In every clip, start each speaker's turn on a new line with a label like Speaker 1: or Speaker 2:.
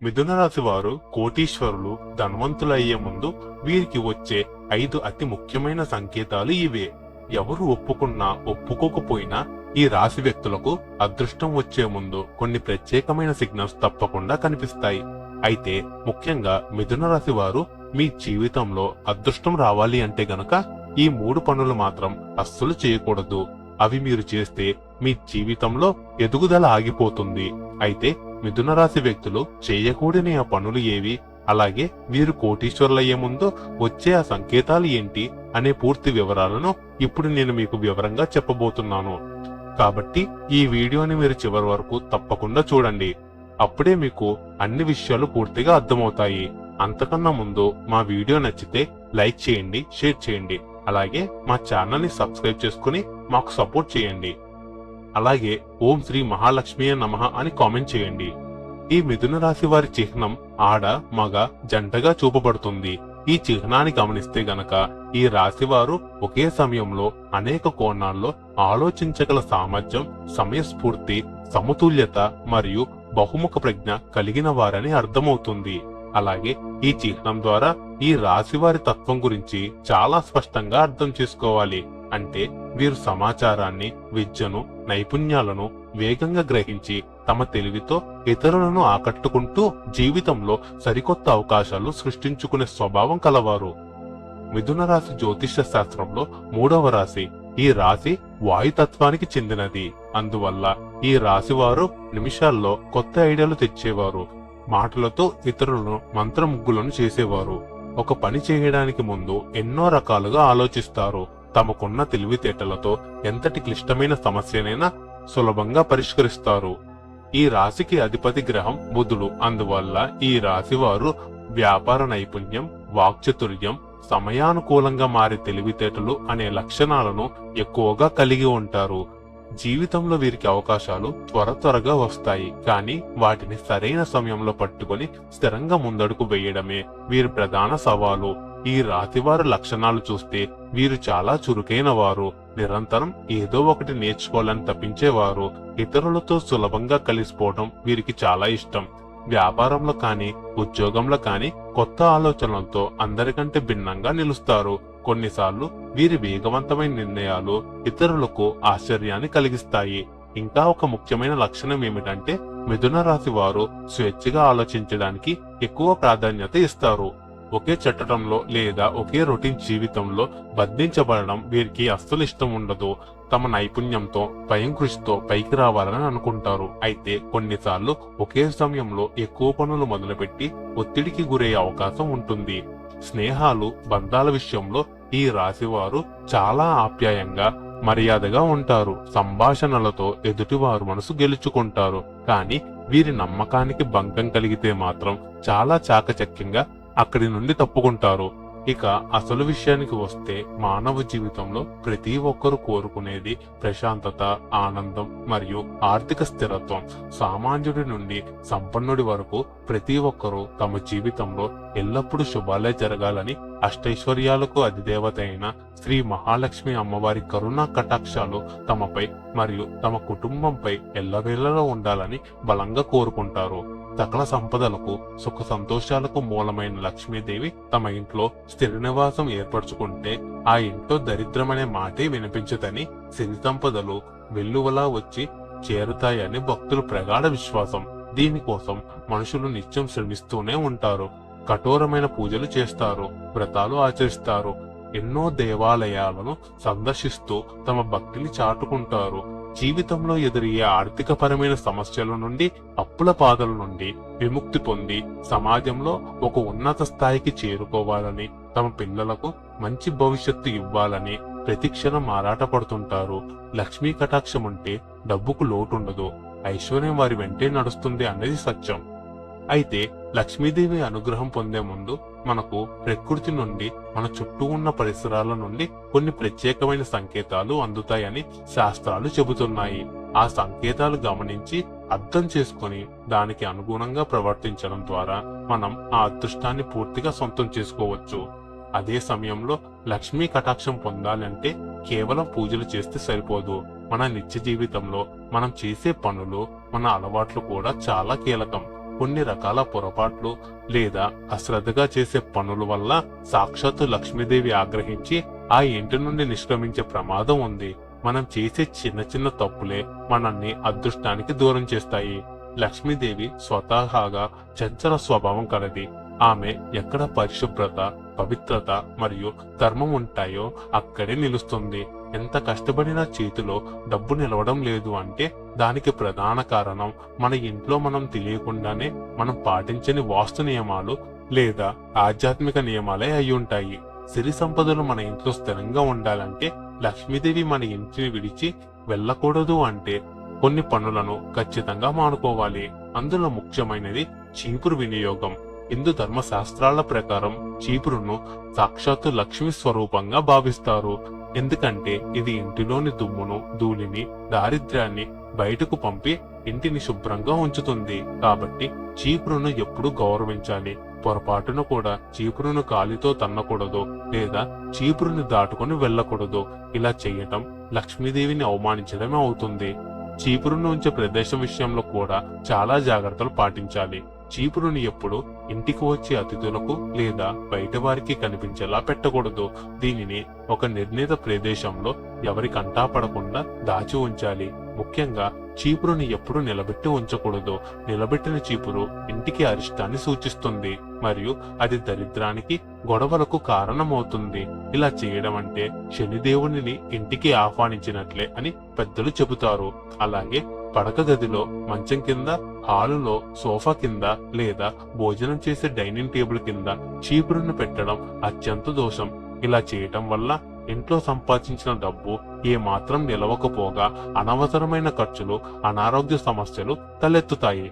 Speaker 1: మిథున రాశి వారు కోటీశ్వరులు, ధనవంతులు అయ్యే ముందు వీరికి వచ్చే 5 అతి ముఖ్యమైన సంకేతాలు ఇవే. ఎవరు ఒప్పుకున్నా ఒప్పుకోకపోయినా ఈ రాశి వ్యక్తులకు అదృష్టం వచ్చే ముందు కొన్ని ప్రత్యేకమైన సిగ్నల్స్ తప్పకుండా కనిపిస్తాయి. అయితే ముఖ్యంగా మిథున రాశి వారు మీ జీవితంలో అదృష్టం రావాలి అంటే గనక ఈ 3 పనులు మాత్రం అస్సలు చేయకూడదు. అవి మీరు చేస్తే మీ జీవితంలో ఎదుగుదల ఆగిపోతుంది. అయితే మిథున రాశి వ్యక్తులు చేయకూడని ఆ పనులు ఏవి, అలాగే వీరు కోటీశ్వరులయ్యే ముందు వచ్చే ఆ సంకేతాలు ఏంటి అనే పూర్తి వివరాలను ఇప్పుడు నేను మీకు వివరంగా చెప్పబోతున్నాను. కాబట్టి ఈ వీడియోని మీరు చివరి వరకు తప్పకుండా చూడండి. అప్పుడే మీకు అన్ని విషయాలు పూర్తిగా అర్థమవుతాయి. అంతకన్నా ముందు మా వీడియో నచ్చితే లైక్ చేయండి, షేర్ చేయండి. అలాగే మా ఛానల్ ని సబ్స్క్రైబ్ చేసుకుని మాకు సపోర్ట్ చేయండి. అలాగే ఓం శ్రీ మహాలక్ష్మి నమః అని కామెంట్ చేయండి. ఈ మిథున రాశి వారి చిహ్నం ఆడ మగ జంటగా చూపబడుతుంది. ఈ చిహ్నాన్ని గమనిస్తే గనక ఈ రాశి వారు ఒకే సమయంలో అనేక కోణాల్లో ఆలోచించగల సామర్థ్యం, సమయస్ఫూర్తి, సమతుల్యత మరియు బహుముఖ ప్రజ్ఞ కలిగిన వారని అర్థమవుతుంది. అలాగే ఈ చిహ్నం ద్వారా ఈ రాశి వారి తత్వం గురించి చాలా స్పష్టంగా అర్థం చేసుకోవాలి. అంటే వీరు సమాచారాన్ని, విద్యను, నైపుణ్యాలను వేగంగా గ్రహించి తమ తెలివితో ఇతరులను ఆకట్టుకుంటూ జీవితంలో సరికొత్త అవకాశాలు సృష్టించుకునే స్వభావం కలవారు. మిథున రాశి జ్యోతిష్య శాస్త్రంలో 3వ రాశి. ఈ రాశి వాయుతత్వానికి చెందినది. అందువల్ల ఈ రాశి వారు నిమిషాల్లో కొత్త ఐడియాలు తెచ్చేవారు. మాటలతో ఇతరులను మంత్రముగ్గులను చేసేవారు. ఒక పని చేయడానికి ముందు ఎన్నో రకాలుగా ఆలోచిస్తారు. తమకున్న తెలివితేటలతో ఎంతటి క్లిష్టమైన సమస్యనైనా సులభంగా పరిష్కరిస్తారు. ఈ రాశికి అధిపతి గ్రహం బుధుడు. అందువల్ల ఈ రాశి వారు వ్యాపార నైపుణ్యం, వాక్చాతుర్యం, సమయానుకూలంగా మారే తెలివితేటలు అనే లక్షణాలను ఎక్కువగా కలిగి ఉంటారు. జీవితంలో వీరికి అవకాశాలు త్వరగా వస్తాయి, కానీ వాటిని సరైన సమయంలో పట్టుకొని స్థిరంగా ముందడుగు వేయడమే వీరి ప్రధాన సవాలు. ఈ రాశివారి లక్షణాలు చూస్తే వీరు చాలా చురుకైన వారు. నిరంతరం ఏదో ఒకటి నేర్చుకోవాలని తప్పించేవారు. ఇతరులతో సులభంగా కలిసిపోవడం వీరికి చాలా ఇష్టం. వ్యాపారంలో కానీ ఉద్యోగంలో కానీ కొత్త ఆలోచనలతో అందరికంటే భిన్నంగా నిలుస్తారు. కొన్నిసార్లు వీరి వేగవంతమైన నిర్ణయాలు ఇతరులకు ఆశ్చర్యాన్ని కలిగిస్తాయి. ఇంకా ఒక ముఖ్యమైన లక్షణం ఏమిటంటే మిథున రాశి వారు స్వేచ్ఛగా ఆలోచించడానికి ఎక్కువ ప్రాధాన్యత ఇస్తారు. ఒకే చట్టంలో లేదా ఒకే రొటీన్ జీవితంలో బంధించబడడం వీరికి అస్సలు ఇష్టం ఉండదు. తమ నైపుణ్యంతో, స్వయం కృషితో పైకి రావాలని అనుకుంటారు. అయితే కొన్నిసార్లు ఒకే సమయంలో ఎక్కువ పనులు మొదలుపెట్టి ఒత్తిడికి గురయ్యే అవకాశం ఉంటుంది. స్నేహాలు, బంధాల విషయంలో ఈ రాశివారు చాలా ఆప్యాయంగా, మర్యాదగా ఉంటారు. సంభాషణలతో ఎదుటివారు మనసు గెలుచుకుంటారు. కానీ వీరి నమ్మకానికి భంగం కలిగితే మాత్రం చాలా చాకచక్యంగా అక్కడి నుండి తప్పుకుంటారు. ఇక అసలు విషయానికి వస్తే మానవ జీవితంలో ప్రతి ఒక్కరూ కోరుకునేది ప్రశాంతత, ఆనందం మరియు ఆర్థిక స్థిరత్వం. సామాన్యుడి నుండి సంపన్నుడి వరకు ప్రతి ఒక్కరూ తమ జీవితంలో ఎల్లప్పుడూ శుభాలే జరగాలని అష్టైశ్వర్యాలకు అధిదేవత అయిన శ్రీ మహాలక్ష్మి అమ్మవారి కరుణా కటాక్షాలు తమపై మరియు తమ కుటుంబంపై ఎల్లవేళలా ఉండాలని బలంగా కోరుకుంటారు. సకల సంపదలకు, సుఖ సంతోషాలకు మూలమైన లక్ష్మీదేవి తమ ఇంట్లో స్థిర నివాసం ఏర్పరచుకుంటే ఆ ఇంట్లో దరిద్రమనే మాటే వినిపించదని, సిరి సంపదలు వెల్లువలా వచ్చి చేరుతాయని భక్తుల ప్రగాఢ విశ్వాసం. దీనికోసం మనుషులు నిత్యం శ్రమిస్తూనే ఉంటారు. కఠోరమైన పూజలు చేస్తారు, వ్రతాలు ఆచరిస్తారు, ఎన్నో దేవాలయాలను సందర్శిస్తూ తమ భక్తిని చాటుకుంటారు. జీవితంలో ఎదురయ్యే ఆర్థికపరమైన సమస్యల నుండి, అప్పుల బాధల నుండి విముక్తి పొంది సమాజంలో ఒక ఉన్నత స్థాయికి చేరుకోవాలని, తమ పిల్లలకు మంచి భవిష్యత్తు ఇవ్వాలని ప్రతిక్షణం ఆరాటపడుతుంటారు. లక్ష్మీ కటాక్షం ఉంటే డబ్బుకు లోటుండదు, ఐశ్వర్యం వారి వెంటే నడుస్తుంది అన్నది సత్యం. అయితే లక్ష్మీదేవి అనుగ్రహం పొందే ముందు మనకు ప్రకృతి నుండి, మన చుట్టూ ఉన్న పరిసరాల నుండి కొన్ని ప్రత్యేకమైన సంకేతాలు అందుతాయని శాస్త్రాలు చెబుతున్నాయి. ఆ సంకేతాలు గమనించి అర్థం చేసుకుని దానికి అనుగుణంగా ప్రవర్తించడం ద్వారా మనం ఆ అదృష్టాన్ని పూర్తిగా సొంతం చేసుకోవచ్చు. అదే సమయంలో లక్ష్మీ కటాక్షం పొందాలంటే కేవలం పూజలు చేస్తే సరిపోదు. మన నిత్య జీవితంలో మనం చేసే పనులు, మన అలవాట్లు కూడా చాలా కీలకం. కొన్ని రకాల పొరపాట్లు లేదా అశ్రద్ధగా చేసే పనుల వల్ల సాక్షాత్తు లక్ష్మీదేవి ఆగ్రహించి ఆ ఇంటి నుండి నిష్క్రమించే ప్రమాదం ఉంది. మనం చేసే చిన్న చిన్న తప్పులే మనల్ని అదృష్టానికి దూరం చేస్తాయి. లక్ష్మీదేవి స్వతహాగా చంచల స్వభావం కలది. ఆమె ఎక్కడ పరిశుభ్రత, పవిత్రత మరియు ధర్మం ఉంటాయో అక్కడే నిలుస్తుంది. ఎంత కష్టపడినా చేతిలో డబ్బు నిలవడం లేదు అంటే దానికి ప్రధాన కారణం మన ఇంట్లో మనం తెలియకుండానే మనం పాటించని వాస్తు నియమాలు లేదా ఆధ్యాత్మిక నియమాలే అయి ఉంటాయి. సిరి సంపదలు మన ఇంట్లో స్థిరంగా ఉండాలంటే, లక్ష్మీదేవి మన ఇంటిని విడిచి వెళ్ళకూడదు అంటే కొన్ని పనులను ఖచ్చితంగా మానుకోవాలి. అందులో ముఖ్యమైనది చీపురు వినియోగం. హిందూ ధర్మశాస్త్రాల ప్రకారం చీపురును సాక్షాత్తు లక్ష్మీ స్వరూపంగా భావిస్తారు. ఎందుకంటే ఇది ఇంటిలోని దుమ్మును, ధూళిని, దారిద్ర్యాన్ని బయటకు పంపి ఇంటిని శుభ్రంగా ఉంచుతుంది. కాబట్టి చీపురును ఎప్పుడూ గౌరవించాలి. పొరపాటున కూడా చీపురును కాలితో తన్నకూడదు లేదా చీపురుని దాటుకుని వెళ్ళకూడదు. ఇలా చేయటం లక్ష్మీదేవిని అవమానించడమే అవుతుంది. చీపురును ఉంచే ప్రదేశం విషయంలో కూడా చాలా జాగ్రత్తలు పాటించాలి. చీపురుని ఎప్పుడు ఇంటికి వచ్చే అతిథులకు లేదా బయట వారికి కనిపించేలా పెట్టకూడదు. దీనిని ఒక నిర్ణీత ప్రదేశంలో ఎవరి కంటా పడకుండా దాచి ఉంచాలి. ముఖ్యంగా చీపురుని ఎప్పుడు నిలబెట్టి ఉంచకూడదు. నిలబెట్టిన చీపురు ఇంటికి అరిష్టాన్ని సూచిస్తుంది మరియు అది దరిద్రానికి, గొడవలకు కారణమవుతుంది. ఇలా చేయడం అంటే శనిదేవుని ఇంటికి ఆహ్వానించినట్లే అని పెద్దలు చెబుతారు. అలాగే పడక గదిలో, మంచం కింద, హాలులో, సోఫా కింద లేదా భోజనం చేసే డైనింగ్ టేబుల్ కింద చీపురును పెట్టడం అత్యంత దోషం. ఇలా చేయటం వల్ల ఇంట్లో సంపాదించిన డబ్బు ఏ మాత్రం నిలవకపోగా అనవసరమైన ఖర్చులు, అనారోగ్య సమస్యలు తలెత్తుతాయి.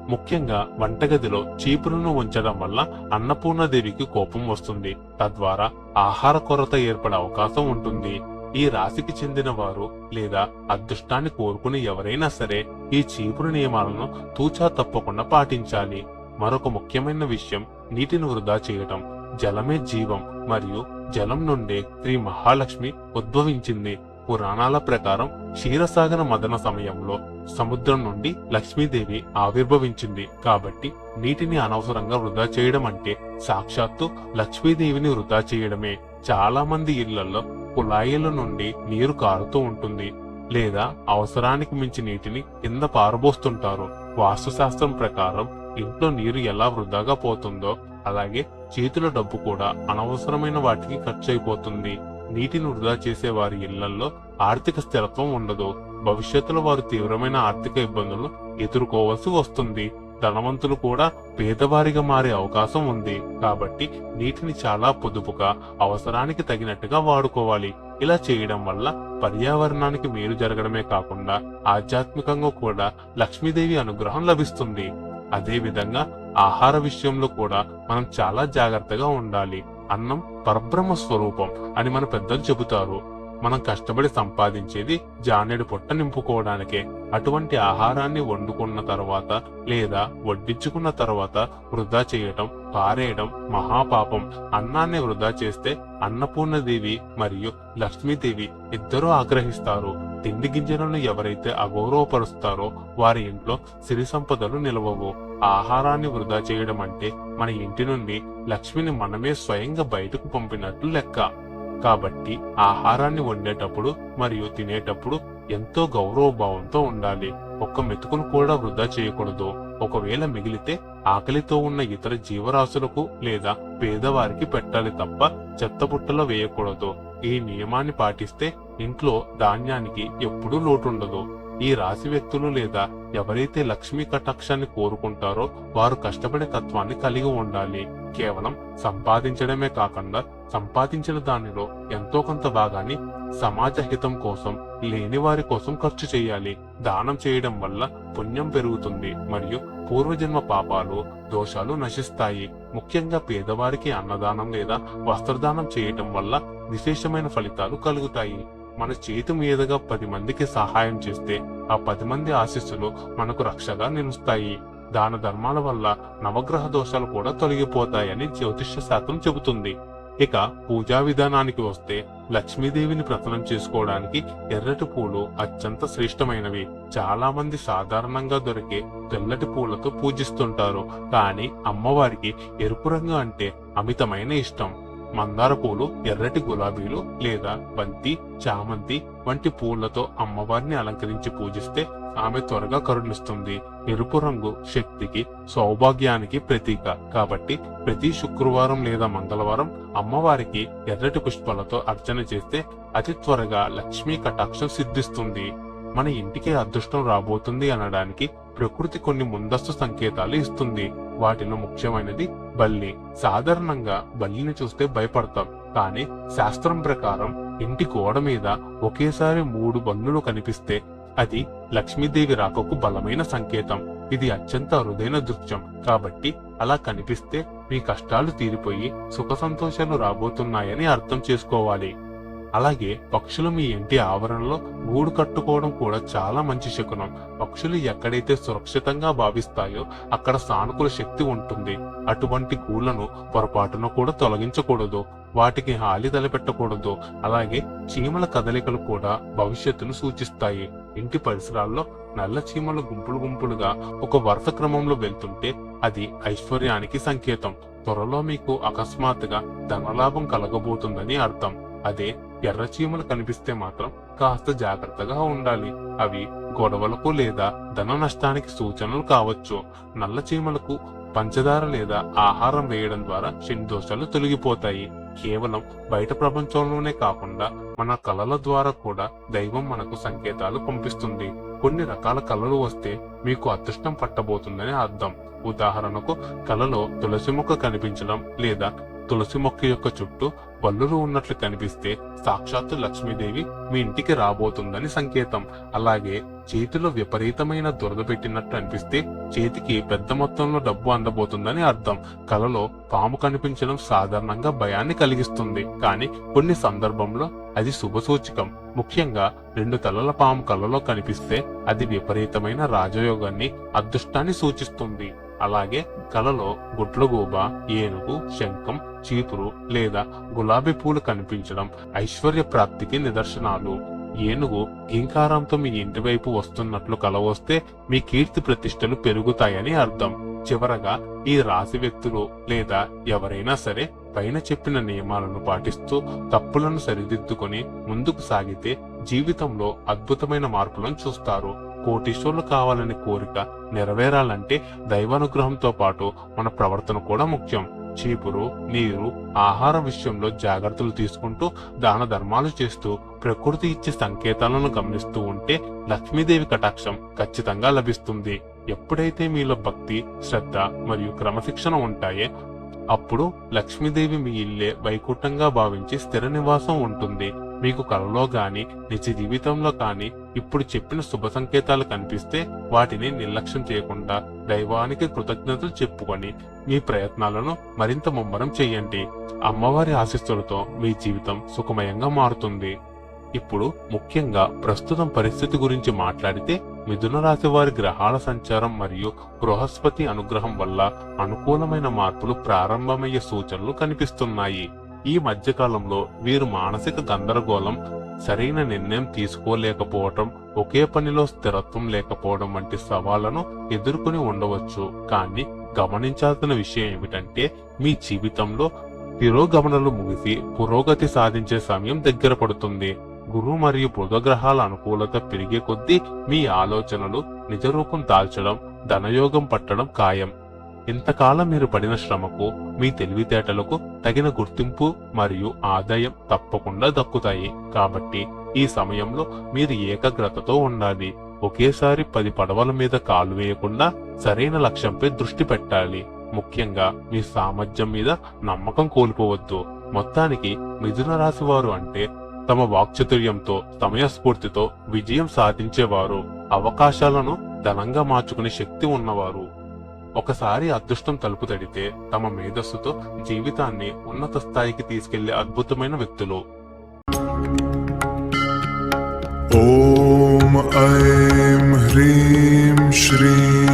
Speaker 1: ముఖ్యంగా వంటగదిలో చీపురును ఉంచడం వల్ల అన్నపూర్ణదేవికి కోపం వస్తుంది. తద్వారా ఆహార కొరత ఏర్పడే అవకాశం ఉంటుంది. ఈ రాశికి చెందిన వారు లేదా అదృష్టాన్ని కోరుకుని ఎవరైనా సరే ఈ చీపురు నియమాలను తూచా తప్పకుండా పాటించాలి. మరొక ముఖ్యమైన విషయం నీటిని వృధా చేయటం. జలమే జీవం మరియు జలం నుండే శ్రీ మహాలక్ష్మి ఉద్భవించింది. పురాణాల ప్రకారం క్షీరసాగర మదన సమయంలో సముద్రం నుండి లక్ష్మీదేవి ఆవిర్భవించింది. కాబట్టి నీటిని అనవసరంగా వృధా చేయడం అంటే సాక్షాత్తు లక్ష్మీదేవిని వృధా చేయడమే. చాలా మంది ఇళ్లలో కుళాయిల నుండి నీరు కారుతూ ఉంటుంది లేదా అవసరానికి మించి నీటిని కింద పారబోస్తుంటారు. వాస్తుశాస్త్రం ప్రకారం ఇంట్లో నీరు ఎలా వృధాగా పోతుందో అలాగే చేతుల డబ్బు కూడా అనవసరమైన వాటికి ఖర్చు అయిపోతుంది. నీటిని వృధా చేసే వారి ఇళ్లలో ఆర్థిక స్థిరత్వం ఉండదు. భవిష్యత్తులో వారు తీవ్రమైన ఆర్థిక ఇబ్బందులు ఎదుర్కోవాల్సి వస్తుంది. ధనవంతులు కూడా పేదవారిగా మారే అవకాశం ఉంది. కాబట్టి నీటిని చాలా పొదుపుగా, అవసరానికి తగినట్టుగా వాడుకోవాలి. ఇలా చేయడం వల్ల పర్యావరణానికి మేలు జరగడమే కాకుండా ఆధ్యాత్మికంగా కూడా లక్ష్మీదేవి అనుగ్రహం లభిస్తుంది. అదే విధంగా ఆహార విషయంలో కూడా మనం చాలా జాగ్రత్తగా ఉండాలి. అన్నం పరబ్రహ్మ స్వరూపం అని మన పెద్దలు చెబుతారు. మనం కష్టపడి సంపాదించేది జానెడు పొట్ట నింపుకోవడానికే. అటువంటి ఆహారాన్ని వండుకున్న తర్వాత లేదా వడ్డించుకున్న తర్వాత వృధా చేయటం, పారేయడం మహాపాపం. అన్నాన్ని వృధా చేస్తే అన్నపూర్ణదేవి మరియు లక్ష్మీదేవి ఇద్దరూ ఆగ్రహిస్తారు. తిండి గింజలను ఎవరైతే అగౌరవపరుస్తారో వారి ఇంట్లో సిరి సంపదలు నిలవవు. ఆహారాన్ని వృధా చేయడం అంటే మన ఇంటి నుండి లక్ష్మిని మనమే స్వయంగా బయటకు పంపినట్లు లెక్క. కాబట్టి ఆహారాన్ని వండేటప్పుడు మరియు తినేటప్పుడు ఎంతో గౌరవభావంతో ఉండాలి. ఒక్క మెతుకును కూడా వృధా చేయకూడదు. ఒకవేళ మిగిలితే ఆకలితో ఉన్న ఇతర జీవరాశులకు లేదా పేదవారికి పెట్టాలి తప్ప చెత్తబుట్టలో వేయకూడదు. ఈ నియమాన్ని పాటిస్తే ఇంట్లో ధాన్యానికి ఎప్పుడూ లోటుండదు. ఈ రాశి వ్యక్తులు లేదా ఎవరైతే లక్ష్మీ కటాక్షాన్ని కోరుకుంటారో వారు కష్టపడే తత్వాన్ని కలిగి ఉండాలి. కేవలం సంపాదించడమే కాకుండా సంపాదించిన దానిలో ఎంతో కొంత భాగాన్ని సమాజ హితం కోసం, లేని వారి కోసం ఖర్చు చేయాలి. దానం చేయడం వల్ల పుణ్యం పెరుగుతుంది మరియు పూర్వజన్మ పాపాలు, దోషాలు నశిస్తాయి. ముఖ్యంగా పేదవారికి అన్నదానం లేదా వస్త్రదానం చేయటం వల్ల విశేషమైన ఫలితాలు కలుగుతాయి. మన చేతి మీదుగా 10 మందికి సహాయం చేస్తే ఆ 10 మంది ఆశీస్సులు మనకు రక్షగా నిలుస్తాయి. దాన ధర్మాల వల్ల నవగ్రహ దోషాలు కూడా తొలగిపోతాయని జ్యోతిష్య శాస్త్రం చెబుతుంది. ఇక పూజా విధానానికి వస్తే లక్ష్మీదేవిని ప్రసన్నం చేసుకోవడానికి ఎర్రటి పూలు అత్యంత శ్రేష్టమైనవి. చాలా మంది సాధారణంగా దొరికే తెల్లటి పూలతో పూజిస్తుంటారు, కానీ అమ్మవారికి ఎరుపు రంగు అంటే అమితమైన ఇష్టం. మందార పూలు, ఎర్రటి గులాబీలు లేదా బంతి, చామంతి వంటి పూలతో అమ్మవారిని అలంకరించి పూజిస్తే ఆమె త్వరగా కరుణిస్తుంది. ఎరుపు రంగు శక్తికి, సౌభాగ్యానికి ప్రతీక కాబట్టి ప్రతి శుక్రవారం లేదా మంగళవారం అమ్మవారికి ఎర్రటి పుష్పాలతో అర్చన చేస్తే అతి త్వరగా లక్ష్మీ కటాక్షం సిద్ధిస్తుంది. మన ఇంటికి అదృష్టం రాబోతుంది అనడానికి ప్రకృతి కొన్ని ముందస్తు సంకేతాలు ఇస్తుంది. వాటిలో ముఖ్యమైనది బల్లి. సాధారణంగా బల్లిని చూస్తే భయపడతాం, కానీ శాస్త్రం ప్రకారం ఇంటి గోడ మీద ఒకేసారి 3 బల్లులు కనిపిస్తే అది లక్ష్మీదేవి రాకకు బలమైన సంకేతం. ఇది అత్యంత అరుదైన దృశ్యం కాబట్టి అలా కనిపిస్తే మీ కష్టాలు తీరిపోయి సుఖ సంతోషాలు రాబోతున్నాయని అర్థం చేసుకోవాలి. అలాగే పక్షులు మీ ఇంటి ఆవరణలో గూడు కట్టుకోవడం కూడా చాలా మంచి శకునం. పక్షులు ఎక్కడైతే సురక్షితంగా భావిస్తాయో అక్కడ సానుకూల శక్తి ఉంటుంది. అటువంటి గూళ్లను పొరపాటున కూడా తొలగించకూడదు, వాటికి హాని తలపెట్టకూడదు. అలాగే చీమల కదలికలు కూడా భవిష్యత్తును సూచిస్తాయి. ఇంటి పరిసరాల్లో నల్ల చీమలు గుంపులు గుంపులుగా ఒక వరుస క్రమంలో వెళ్తుంటే అది ఐశ్వర్యానికి సంకేతం. త్వరలో మీకు అకస్మాత్తుగా ధనలాభం కలగబోతుందని అర్థం. అదే ఎర్ర చీమలు కనిపిస్తే మాత్రం కాస్త జాగ్రత్తగా ఉండాలి. అవి గొడవలకు లేదా ధన నష్టానికి సూచనలు కావచ్చు. నల్ల చీమలకు పంచదార లేదా ఆహారం వేయడం ద్వారా శని దోషాలు తొలగిపోతాయి. కేవలం బయట ప్రపంచంలోనే కాకుండా మన కళల ద్వారా కూడా దైవం మనకు సంకేతాలు పంపిస్తుంది. కొన్ని రకాల కళలు వస్తే మీకు అదృష్టం పట్టబోతుందని అర్థం. ఉదాహరణకు కళలో తులసి మొక్క కనిపించడం లేదా తులసి మొక్క యొక్క చుట్టూ బల్లులు ఉన్నట్లు కనిపిస్తే సాక్షాత్తు లక్ష్మీదేవి మీ ఇంటికి రాబోతుందని సంకేతం. అలాగే చేతిలో విపరీతమైన దురద పెట్టినట్టు అనిపిస్తే చేతికి పెద్ద మొత్తంలో డబ్బు అందబోతుందని అర్థం. కలలో పాము కనిపించడం సాధారణంగా భయాన్ని కలిగిస్తుంది, కానీ కొన్ని సందర్భంలో అది శుభసూచకం. ముఖ్యంగా 2 తలల పాము కలలో కనిపిస్తే అది విపరీతమైన రాజయోగాన్ని, అదృష్టాన్ని సూచిస్తుంది. అలాగే కలలో గుడ్లగూబ, ఏనుగు, శంఖం, చీపురు లేదా గులాబీ పూలు కనిపించడం ఐశ్వర్య ప్రాప్తికి నిదర్శనాలు. ఏనుగు గింకారంతో మీ ఇంటి వైపు వస్తున్నట్లు కల వస్తే మీ కీర్తి ప్రతిష్టలు పెరుగుతాయని అర్థం. చివరగా ఈ రాశి వ్యక్తులు లేదా ఎవరైనా సరే పైన చెప్పిన నియమాలను పాటిస్తూ తప్పులను సరిదిద్దుకొని ముందుకు సాగితే జీవితంలో అద్భుతమైన మార్పులను చూస్తారు. కోటీశ్వరులు కావాలనే కోరిక నెరవేరాలంటే దైవానుగ్రహంతో పాటు మన ప్రవర్తన కూడా ముఖ్యం. చీపురు, నీరు, ఆహారం విషయంలో జాగ్రత్తలు తీసుకుంటూ దాన ధర్మాలు చేస్తూ ప్రకృతి ఇచ్చే సంకేతాలను గమనిస్తూ ఉంటే లక్ష్మీదేవి కటాక్షం ఖచ్చితంగా లభిస్తుంది. ఎప్పుడైతే మీలో భక్తి, శ్రద్ధ మరియు క్రమశిక్షణ ఉంటాయో అప్పుడు లక్ష్మీదేవి మీ ఇల్లే వైకుంఠంగా భావించి స్థిర నివాసం ఉంటుంది. మీకు కలలో గాని నిజ జీవితంలో కానీ ఇప్పుడు చెప్పిన శుభ సంకేతాలు కనిపిస్తే వాటిని నిర్లక్ష్యం చేయకుండా దైవానికి కృతజ్ఞతలు చెప్పుకొని మీ ప్రయత్నాలను మరింత ముమ్మరం చేయండి. అమ్మవారి ఆశీస్సులతో మీ జీవితం సుఖమయంగా మారుతుంది. ఇప్పుడు ముఖ్యంగా ప్రస్తుతం పరిస్థితి గురించి మాట్లాడితే మిథున రాశి వారి గ్రహాల సంచారం మరియు బృహస్పతి అనుగ్రహం వల్ల అనుకూలమైన మార్పులు ప్రారంభమయ్యే సూచనలు కనిపిస్తున్నాయి. ఈ మధ్యకాలంలో వీరు మానసిక గందరగోళం, సరైన నిర్ణయం తీసుకోలేకపోవటం, ఒకే పనిలో స్థిరత్వం లేకపోవడం వంటి సవాళ్లను ఎదుర్కొని ఉండవచ్చు. కానీ గమనించాల్సిన విషయం ఏమిటంటే మీ జీవితంలో తిరోగమనలు ముగిసి పురోగతి సాధించే సమయం దగ్గర పడుతుంది. గురు మరియు బుధ గ్రహాల అనుకూలత పెరిగే కొద్దీ మీ ఆలోచనలు నిజరూపం దాల్చడం, ధనయోగం పట్టడం ఖాయం. ఇంతకాలం మీరు పడిన శ్రమకు, మీ తెలివితేటలకు తగిన గుర్తింపు మరియు ఆదాయం తప్పకుండా దక్కుతాయి. కాబట్టి ఈ సమయంలో మీరు ఏకాగ్రతతో ఉండాలి. ఒకేసారి 10 పడవల మీద కాలు వేయకుండా సరైన లక్ష్యంపై దృష్టి పెట్టాలి. ముఖ్యంగా మీ సామర్థ్యం మీద నమ్మకం కోల్పోవద్దు. మొత్తానికి మిథున రాశి వారు అంటే తమ వాక్చాతుర్యంతో, సమయస్ఫూర్తితో విజయం సాధించేవారు, అవకాశాలను ధనంగా మార్చుకునే శక్తి ఉన్నవారు. ఒకసారి అదృష్టం తలుపు తడితే తమ మేధస్సుతో జీవితాన్ని ఉన్నత స్థాయికి తీసుకెళ్లే అద్భుతమైన వ్యక్తులు.
Speaker 2: ఓం ఐం హ్రీం శ్రీం